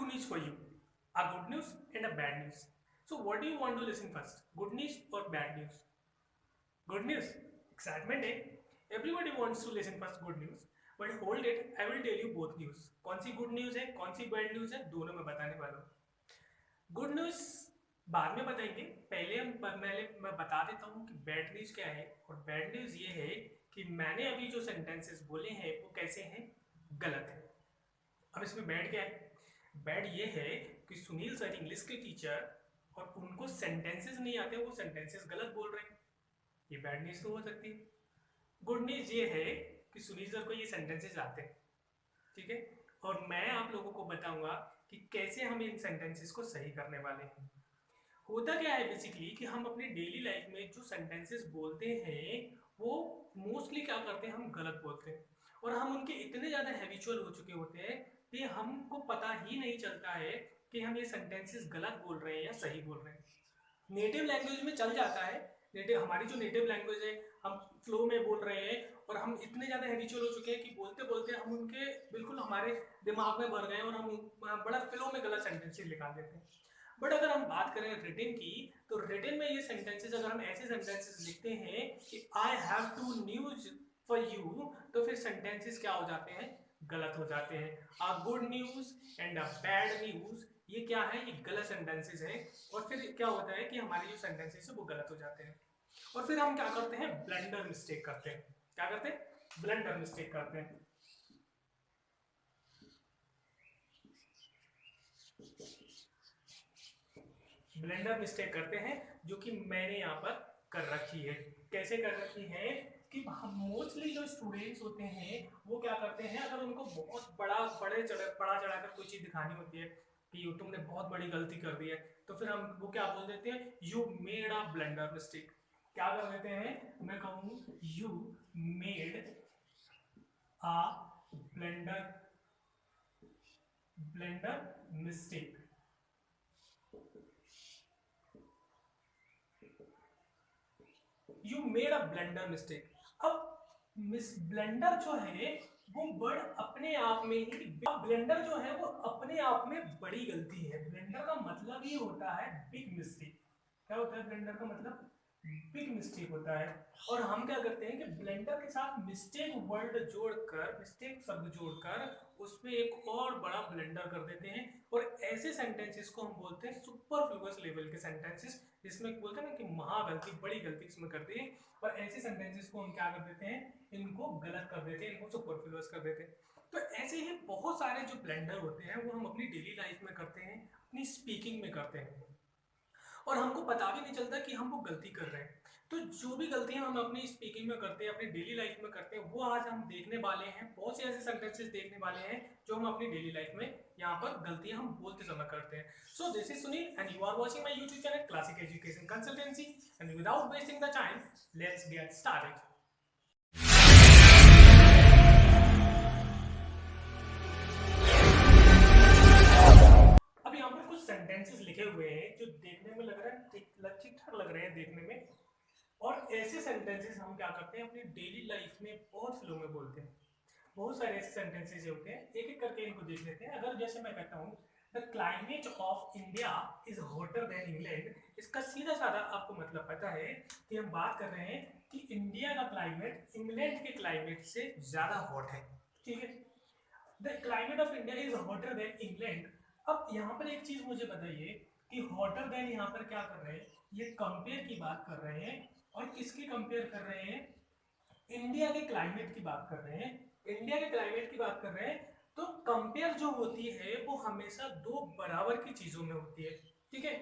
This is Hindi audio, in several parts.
two news for you, a good news and a bad news. So what do you want to listen first? Good news or bad news? Good news. Excitement है. Everybody wants to listen first good news. But hold it, I will tell you both news. कौन सी good news है, कौन सी bad news है, दोनों मैं बताने वाला हूँ. गुड न्यूज बाद में बताएंगे. पहले मैं बता देता हूँ कि बैड न्यूज क्या है. और बैड न्यूज ये है कि मैंने अभी जो सेंटेंसेस बोले हैं वो कैसे हैं, गलत है. अब इसमें बैड क्या है? बैड ये है कि सुनील सर इंग्लिश के टीचर और उनको सेंटेंसेस नहीं आते, वो सेंटेंसेस गलत बोल रहे हैं. ये बैड न्यूज तो हो सकती है. गुड न्यूज ये है कि सुनील सर को ये सेंटेंसेस आते हैं, ठीक है. और मैं आप लोगों को बताऊंगा कि कैसे हम इन सेंटेंसेस को सही करने वाले हैं. होता क्या है बेसिकली कि हम अपने डेली लाइफ में जो सेंटेंसेस बोलते हैं वो मोस्टली क्या करते हैं, हम गलत बोलते हैं. और हम उनके इतने ज़्यादा हैबिचुअल हो चुके होते हैं कि हमको पता ही नहीं चलता है कि हम ये सेंटेंसेस गलत बोल रहे हैं या सही बोल रहे हैं. नेटिव लैंग्वेज में चल जाता है. हमारी जो नेटिव लैंग्वेज है हम फ्लो में बोल रहे हैं और हम इतने ज़्यादा हैबिचुअल हो चुके हैं कि बोलते बोलते हम उनके बिल्कुल हमारे दिमाग में भर गए और हम बड़ा फ्लो में गलत सेंटेंसेस निकाल देते हैं. बट अगर हम बात करें रिटन की, तो रिटन में ये सेंटेंसेस अगर हम ऐसे सेंटेंसेस लिखते हैं कि I have two news for you, तो फिर सेंटेंसेस क्या हो जाते हैं, गलत हो जाते हैं. A good news and a bad news, ये क्या है, ये गलत सेंटेंसेस है. और फिर क्या होता है कि हमारे जो सेंटेंसेस है वो गलत हो जाते हैं. और फिर हम क्या करते हैं, ब्लंडर मिस्टेक करते हैं. क्या करते हैं, ब्लंडर मिस्टेक करते हैं. ब्लेंडर मिस्टेक करते हैं जो कि मैंने यहाँ पर कर रखी है. कैसे कर रखी है कि मोस्टली जो स्टूडेंट्स होते हैं वो क्या करते हैं, अगर उनको बहुत बड़ा चढ़ाकर कोई चीज दिखानी होती है कि तुमने बहुत बड़ी गलती कर दी है, तो फिर हम वो क्या बोल देते हैं, you made a blender mistake. क्या कर देते हैं, मैं कहूँ you made a blender mistake. You made a blender mistake. अब मिस ब्लेंडर जो है वो वर्ड अपने आप में ही, ब्लेंडर जो है वो अपने आप में बड़ी गलती है. ब्लेंडर का मतलब ही होता है बिग मिस्टेक. क्या होता है ब्लेंडर का मतलब, बिग मिस्टेक होता है. और हम क्या करते हैं कि ब्लेंडर के साथ मिस्टेक वर्ड जोड़कर, मिस्टेक शब्द जोड़कर उसमें एक और बड़ा ब्लेंडर कर देते हैं. और ऐसे सेंटेंसेस को हम बोलते हैं सुपरफ्लुअस लेवल के सेंटेंसेस, जिसमें बोलते हैं ना कि महागलती, बड़ी गलती इसमें करते हैं. और ऐसे सेंटेंसेस को हम क्या कर देते हैं, इनको गलत कर देते हैं, इनको सुपरफ्लुअस कर देते हैं. तो ऐसे ही बहुत सारे जो ब्लेंडर होते हैं वो हम अपनी डेली लाइफ में करते हैं, अपनी स्पीकिंग में करते हैं, और हमको पता भी नहीं चलता कि हम वो गलती कर रहे हैं. तो जो भी गलतियां हम अपनी स्पीकिंग में करते हैं, अपनी डेली लाइफ में करते हैं, वो आज हम देखने वाले हैं. बहुत से ऐसे सेंटेंसेस देखने वाले हैं जो हम अपनी डेली लाइफ में यहाँ पर गलतियां हम बोलते समय करते हैं. So this is Sunil and you are watching my YouTube channel classic education consultancy. And without wasting the time, let's get started. अब यहाँ पर कुछ सेंटेंसेस लिखे हुए हैं जो देखने में लग रहा है ठीक ठाक लग रहे हैं देखने में. और ऐसे सेंटेंसेस हम क्या करते हैं अपनी डेली लाइफ में बहुत फ्लो में बोलते हैं. बहुत सारे ऐसे सेंटेंसेस होते हैं, एक एक करके इनको देख लेते हैं. अगर जैसे मैं कहता हूँ the climate of India is hotter then England, इसका सीधा साधा आपको मतलब पता है कि हम बात कर रहे हैं कि इंडिया का क्लाइमेट इंग्लैंड के क्लाइमेट से ज्यादा हॉट है. ठीक है, the climate of India is hotter then England. अब यहाँ पर एक चीज मुझे बताइए कि हॉटर देन यहाँ पर क्या कर रहे हैं, ये कंपेयर की बात कर रहे हैं. और किसकी कंपेयर कर रहे हैं, इंडिया के क्लाइमेट की बात कर रहे हैं. इंडिया के क्लाइमेट की बात कर रहे हैं. तो कंपेयर जो होती है वो हमेशा दो बराबर की चीजों में होती है. ठीक है,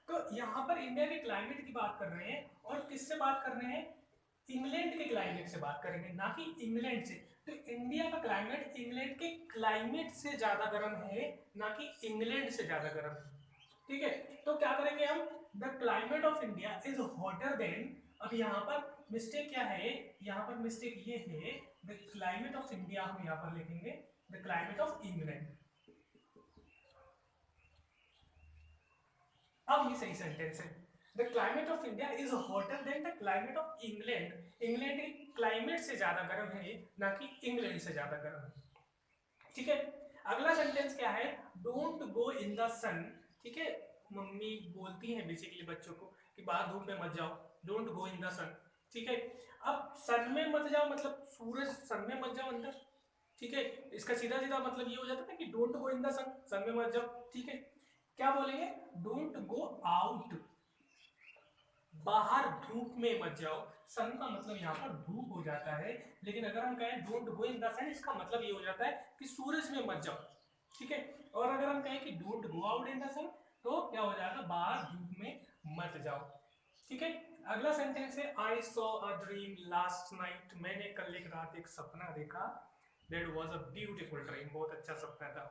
तो यहाँ पर इंडिया के क्लाइमेट की बात कर रहे हैं और किससे बात कर रहे हैं, इंग्लैंड के क्लाइमेट से बात करेंगे, ना कि इंग्लैंड से. तो इंडिया का क्लाइमेट इंग्लैंड के क्लाइमेट से ज्यादा गर्म है, ना कि इंग्लैंड से ज्यादा गर्म है. ठीक है, तो क्या करेंगे हम, the climate of India is hotter then. अब यहाँ पर मिस्टेक क्या है, यहाँ पर मिस्टेक ये है, द क्लाइमेट ऑफ इंडिया हम यहाँ पर लिखेंगे द क्लाइमेट ऑफ इंग्लैंड. अब ये सही सेंटेंस है. The climate of India is hotter then the climate of England. England के क्लाइमेट से ज्यादा गर्म है, ना कि इंग्लैंड से ज्यादा गर्म है. ठीक है, अगला सेंटेंस क्या है, डोंट गो इन द सन, ठीक है, मम्मी बोलती हैं बेसिकली बच्चों को कि बाहर धूप में मत जाओ, डोंट गो इन द सन, ठीक है। अब सन में मत जाओ मतलब सूरज, सन में मत जाओ अंदर, ठीक है, इसका सीधा सीधा मतलब ये हो जाता है कि डोंट गो इन द सन, सन में मत जाओ, ठीक है। क्या बोलेंगे, डोंट गो आउट, बाहर धूप में मत जाओ, सन का मतलब यहाँ पर धूप हो जाता है, लेकिन अगर हम कहें डोंट गो इन द सन, इसका मतलब ये हो जाता है कि सूरज में मत जाओ, ठीक है। और अगर हम कहें कि don't go out in the sun, तो क्या हो जाएगा, बाहर धूप में मत जाओ, ठीक है। अगला सेंटेंस है, I saw a dream last night, मैंने कल एक रात एक सपना देखा, that was a beautiful dream, बहुत अच्छा सपना था।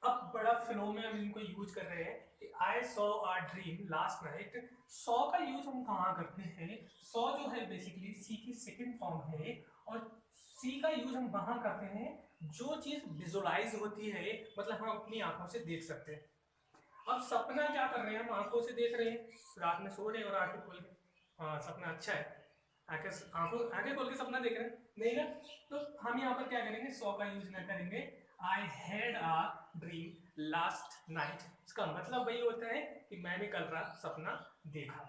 अब बड़ा फ्लो में हम इनको यूज कर रहे हैं कि I saw a dream last night. Saw का यूज हम कहाँ करते हैं, सॉ जो है बेसिकली सी की सेकंड फॉर्म है, और सी का यूज हम वहां करते हैं जो चीज विजुअलाइज होती है, मतलब हम अपनी आंखों से देख सकते हैं। अब सपना क्या कर रहे हैं, हम आंखों से देख रहे हैं, रात में सो रहे हैं और आंखें खोल के, हाँ सपना अच्छा है, आंखें खोल के सपना देख रहे हैं, नहीं ना, तो हम यहाँ पर क्या करेंगे, सॉ का यूज ना करेंगे, I had a dream last night, इसका मतलब वही होता है कि मैंने कल रात सपना देखा।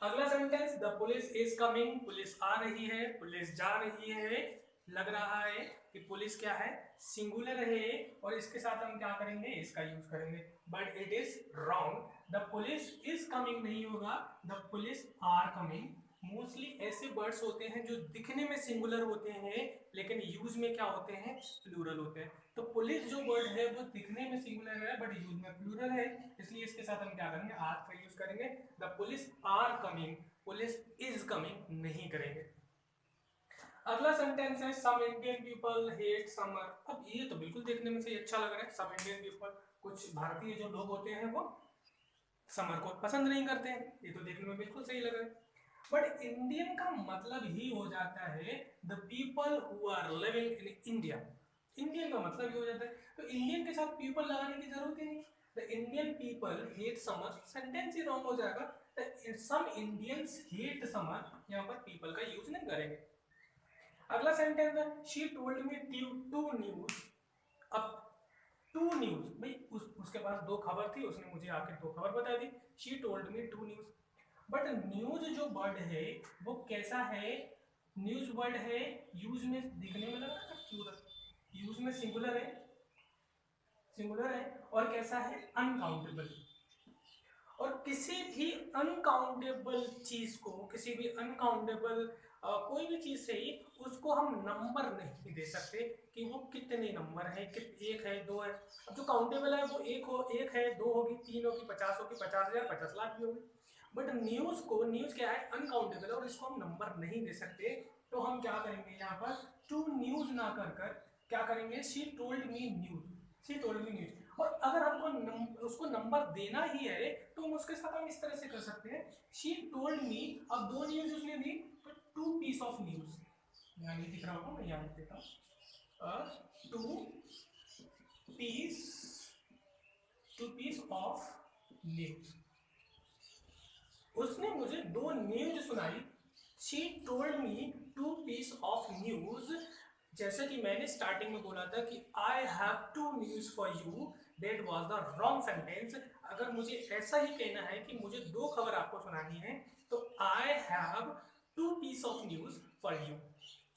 अगला sentence, the police is coming, police आ रही है, पुलिस जा रही है, लग रहा है कि पुलिस क्या है, सिंगुलर है, और इसके साथ हम क्या करेंगे, इसका यूज करेंगे, but it is wrong, the police is coming नहीं होगा, the police are coming. Mostly ऐसे वर्ड्स होते हैं जो दिखने में सिंगुलर होते हैं लेकिन यूज में क्या होते हैं, प्लूरल होते हैं। तो पुलिस जो वर्ड है वो दिखने में सिंगुलर है बट यूज में प्लूरल है, इसलिए इसके साथ हम क्या करेंगे, आर का यूज करेंगे, the police are coming, police is coming नहीं करेंगे। अगला सेंटेंस है, some Indian people hate summer. अब ये तो बिल्कुल देखने में से अच्छा लग रहा है, सम इंडियन पीपल, कुछ भारतीय जो लोग होते हैं वो समर को पसंद नहीं करते हैं, ये तो देखने में बिल्कुल सही लग रहा है। बट इंडियन का मतलब ही हो जाता है the people who are living in India, Indian का मतलब ही हो जाता है, तो इंडियन के साथ पीपल लगाने की जरूरत ही नहीं, the Indian people hate summer, sentence he wrong हो जाएगा, सम इंडियंस हेट समर, यहाँ पर पीपल का यूज नहीं करेंगे। अगला सेंटेंस है, she told me two news. अब टू न्यूज भाई उसके पास दो खबर थी, उसने मुझे आके दो खबर बता दी, she told me two news. But news जो वर्ड है वो कैसा है, न्यूज वर्ड है, यूज में दिखने में लग रहा है प्लूरल, यूज में सिंगुलर है, सिंगुलर है, और कैसा है, अनकाउंटेबल। और किसी भी अनकाउंटेबल चीज को, किसी भी अनकाउंटेबल कोई भी चीज से ही उसको हम नंबर नहीं दे सकते कि वो कितने नंबर है, एक है, दो है। अब जो काउंटेबल है वो एक है, दो होगी, तीन होगी, 50 होगी, 50,000, 50 लाख भी होगी। बट न्यूज को, न्यूज क्या है, अनकाउंटेबल है और इसको हम नंबर नहीं दे सकते, तो हम क्या करेंगे यहाँ पर, टू न्यूज ना कर कर क्या करेंगे, she told me news, she told me news. और अगर हमको उसको नंबर देना ही है तो हम उसके साथ हम इस तरह से कर सकते हैं, शी टोल्ड मी, अब दो न्यूज उसने दी तो टू पीस ऑफ न्यूज, यहाँ नहीं दिख रहा होगा, मैं यहाँ देता हूँ, piece two piece of news, उसने मुझे दो न्यूज सुनाई, she told me two piece of news. जैसे कि मैंने स्टार्टिंग में बोला था कि I have two news for you, that was the wrong sentence. अगर मुझे ऐसा ही कहना है कि मुझे दो खबर आपको सुनानी है तो I have two piece of news for you,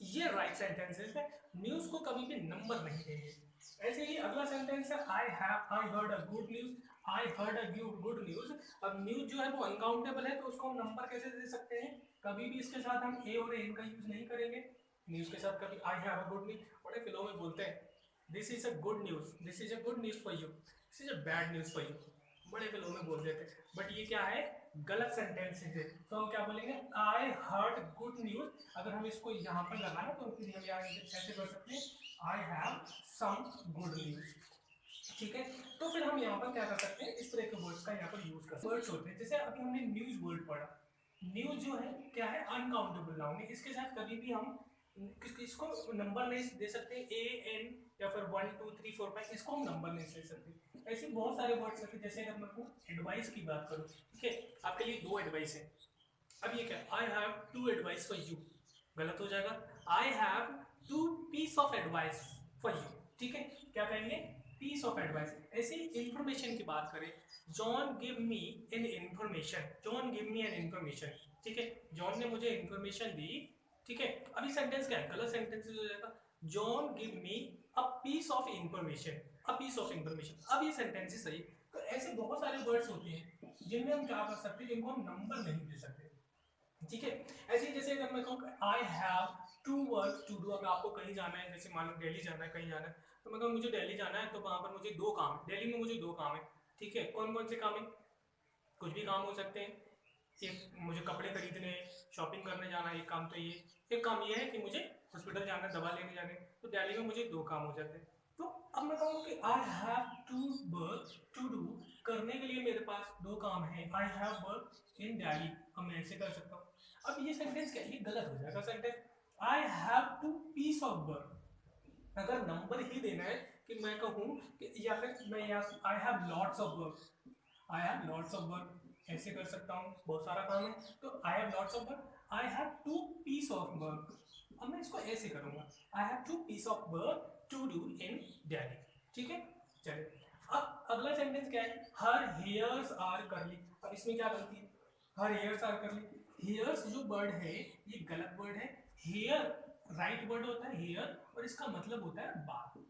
ये राइट सेंटेंसेस है, न्यूज को कभी भी नंबर नहीं देंगे। ऐसे ही अगला सेंटेंस है, I heard a good news, I heard a good news. अब न्यूज जो है वो अनकाउंटेबल है तो उसको हम नंबर कैसे दे सकते हैं, कभी भी इसके साथ हम ए और एन का यूज नहीं करेंगे, न्यूज के साथ कभी I have a good news, बड़े फ्लो में बोलते हैं this is a good news, this is a good news for you, this is a bad news for you, बड़े फ्लो में बोल देते हैं, बट ये क्या है, गलत सेंटेंस है। तो हम क्या बोलेंगे, आई हर्ड गुड न्यूज, अगर हम इसको यहाँ पर लगाना तो फिर हम यहाँ कैसे कर सकते हैं, I have some good news, ठीक है। तो फिर हम यहाँ पर क्या कर सकते हैं, इस तरह के वर्ड्स का यहाँ पर यूज कर सकते हैं। वर्ड्स होते हैं जैसे अभी हमने न्यूज वर्ड पढ़ा, न्यूज जो है क्या है, अनकाउंटेबल नाउन है, इसके साथ कभी भी हम इसको नंबर नहीं दे सकते, ए एन या फिर 1 2 3 4 5, इसको हम नंबर नहीं दे सकते। ऐसे बहुत सारे वर्ड्स हैं, जैसे अगर मैं एडवाइस की बात करूँ, ठीक है, आपके लिए दो एडवाइस है, अब ये क्या, I have two advice for you, गलत हो जाएगा, I have two piece of advice for you, ठीक है, क्या कहेंगे, पीस ऑफ एडवाइस। ऐसे इंफॉर्मेशन की बात करें, John give me an information, John give me an information, ठीक है, जॉन ने मुझे इंफॉर्मेशन दी, ठीक है। अभी सेंटेंस क्या है, गलत सेंटेंस हो जाएगा, John give me a piece of information, a piece of information. अब ये सेंटेंस ही सही। तो ऐसे बहुत सारे वर्ड्स होते हैं जिनमें हम क्या कर सकते हैं, जिनको हम नंबर नहीं दे सकते, ठीक है। ऐसे ही जैसे अगर मैं कहूँ I have two work to do, अगर आपको कहीं जाना है, जैसे मान लो दिल्ली जाना है, कहीं जाना है, तो मैं कहूँ मुझे दिल्ली जाना है, तो वहां पर मुझे दो काम, दिल्ली में मुझे दो काम है, ठीक है। कौन कौन से काम है, कुछ भी काम हो सकते हैं। एक मुझे कपड़े खरीदने, शॉपिंग करने जाना है, एक काम तो ये, एक काम ये है कि मुझे हॉस्पिटल जाना है, दवा लेने जाने, तो दिल्ली में मुझे दो काम हो जाते हैं। तो अब मैं कहूँ कि I have two work to do, करने के लिए मेरे पास दो काम है, I have work in Delhi, अब मैं ऐसे कर सकता हूँ। अब ये सेंटेंस क्या है, ये गलत हो जाएगा sentence. I have two piece of work, अगर नंबर ही देना है कि मैं कहूँ कि, या फिर मैं यहाँ I have lots of work, I have lots of work ऐसे कर सकता हूँ, बहुत सारा काम है, तो I have lots of work, I have two piece of work. अब मैं इसको ऐसे करूंगा, I have two piece of work to do in Delhi, ठीक है। चलिए, अब अगला सेंटेंस क्या है, हर हेयर्स आर करली। अब इसमें क्या गलती है, हर हेयर्स आर करली, हेयर्स जो वर्ड है ये गलत वर्ड है, हेयर राइट वर्ड होता है हेयर, और इसका मतलब होता है बाल।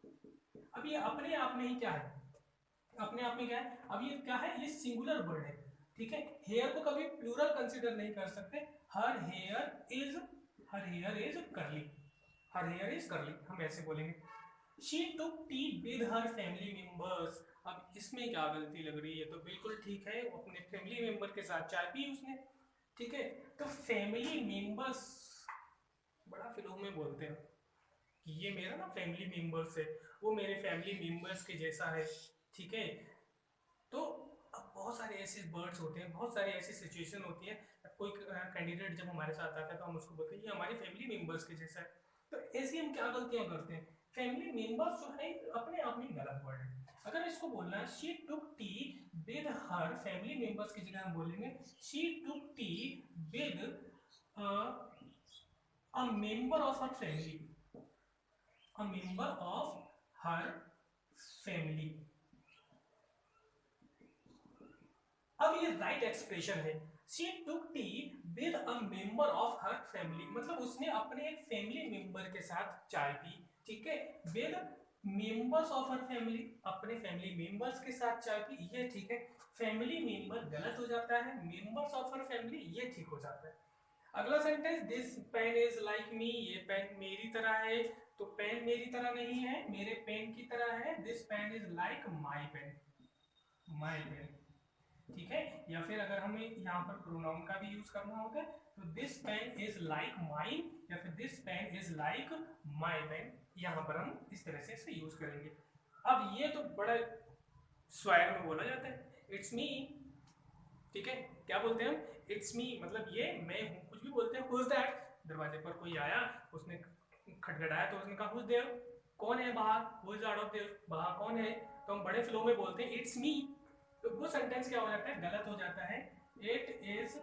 अब ये अपने आप में ही क्या है, अपने आप में क्या है, अब ये क्या है, ये सिंगुलर वर्ड है, ठीक है। हेयर को कभी प्लूरल कंसीडर नहीं कर सकते, her here is, her here is करली, हर हेयर इज करली, हम ऐसे बोलेंगे। She took T with her family members. अब इसमें क्या गलती लग रही है, तो बिल्कुल ठीक है, वो अपने फैमिली मेंबर के साथ चाय पी उसने, ठीक है। तो फैमिली मेंबर्स बड़ा फिल्म में बोलते हैं कि ये मेरा ना फैमिली मेंबर्स है, वो मेरे फैमिली मेंबर्स के जैसा है, ठीक है। तो अब बहुत सारे ऐसे वर्ड्स होते हैं, बहुत सारी ऐसी सिचुएशन होती है, कोई कैंडिडेट जब हमारे साथ आता है तो हम उसको बोलते हैं ये हमारे फैमिली मेंबर्स के जैसा है। तो ऐसी हम क्या गलतियां करते हैं, फैमिली मेंबर्स जो है अपने आप में गलत वर्ड है। अगर इसको बोलना है she took T with her family members की जगह हम बोलेंगे she took T with a member of her family, a member of her family. अब ये राइट एक्सप्रेशन है, she took T with a member of her family, मतलब उसने अपने एक फैमिली मेंबर के साथ चाय पी, ठीक है। With members of her family, अपने फैमिली मेंबर्स के साथ चाय पी, ये ठीक है। फैमिली मेंबर गलत हो जाता है, मेंबर्स ऑफ हर फैमिली ये ठीक हो जाता है। अगला sentence, this pen is like me, ये पेन मेरी तरह है, तो पेन मेरी तरह नहीं है, मेरे पेन की तरह है, this pen is like my pen, my pen, ठीक है। या फिर अगर हमें यहाँ पर प्रोनाउन का भी यूज करना होगा तो this pen is like mine, या फिर this pen is like my pen, यहाँ पर हम इस तरह से इसे यूज करेंगे। अब ये तो बड़ा स्वैग में बोला जाता है, इट्स मी, ठीक है, क्या बोलते हैं हम, इट्स मी, मतलब ये मैं हूँ, कुछ भी बोलते हैं। हुज दैट, दरवाजे पर कोई आया, उसने खटखटाया तो उसने कहा हुज देयर, कौन है बाहर, हुज आउट ऑफ देयर, बाहर कौन है, तो हम बड़े फ्लो में बोलते हैं इट्स मी। तो वो सेंटेंस क्या हो जाता है, गलत हो जाता है, इट इज